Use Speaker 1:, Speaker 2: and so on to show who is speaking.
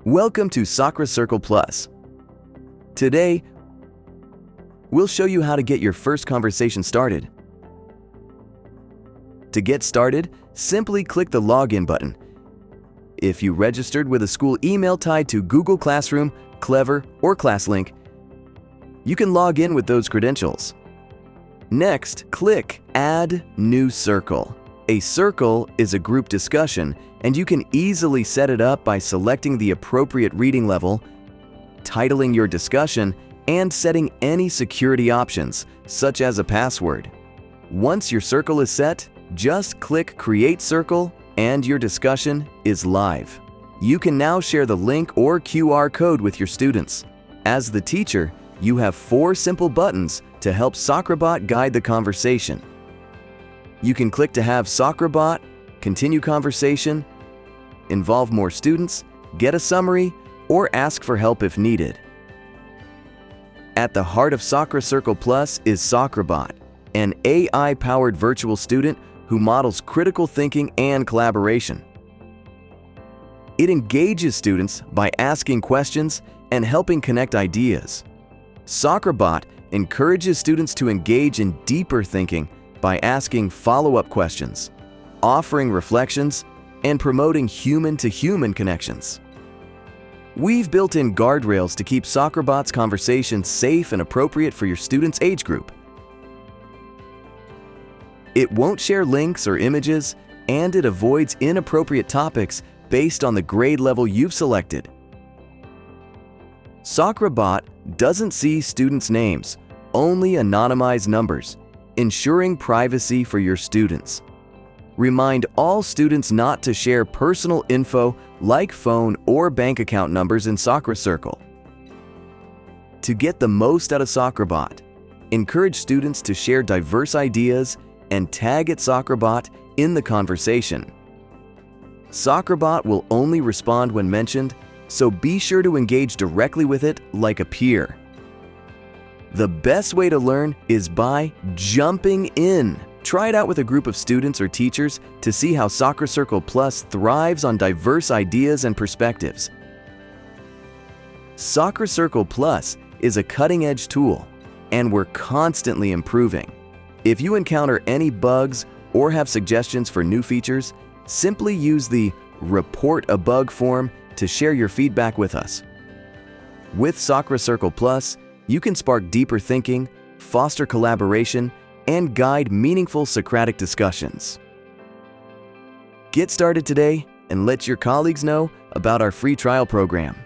Speaker 1: Welcome to SocraCircle Plus. Today, we'll show you how to get your first conversation started. To get started, simply click the Login button. If you registered with a school email tied to Google Classroom, Clever, or ClassLink, you can log in with those credentials. Next, click Add New Circle. A circle is a group discussion, and you can easily set it up by selecting the appropriate reading level, titling your discussion, and setting any security options, such as a password. Once your circle is set, just click Create Circle and your discussion is live. You can now share the link or QR code with your students. As the teacher, you have 4 simple buttons to help SocraBot guide the conversation. You can click to have SocraBot continue conversation, involve more students, get a summary, or ask for help if needed. At the heart of SocraCircle Plus is SocraBot, an AI-powered virtual student who models critical thinking and collaboration. It engages students by asking questions and helping connect ideas. SocraBot encourages students to engage in deeper thinking by asking follow-up questions, offering reflections, and promoting human-to-human connections. We've built in guardrails to keep SocraBot's conversations safe and appropriate for your students' age group. It won't share links or images, and it avoids inappropriate topics based on the grade level you've selected. SocraBot doesn't see students' names, only anonymized numbers, ensuring privacy for your students. Remind all students not to share personal info like phone or bank account numbers in SocraCircle. To get the most out of SocraBot, encourage students to share diverse ideas and tag at SocraBot in the conversation. SocraBot will only respond when mentioned, so be sure to engage directly with it like a peer. The best way to learn is by jumping in. Try it out with a group of students or teachers to see how SocraCircle Plus thrives on diverse ideas and perspectives. SocraCircle Plus is a cutting-edge tool, and we're constantly improving. If you encounter any bugs or have suggestions for new features, simply use the Report a Bug form to share your feedback with us. With SocraCircle Plus, you can spark deeper thinking, foster collaboration, and guide meaningful Socratic discussions. Get started today and let your colleagues know about our free trial program.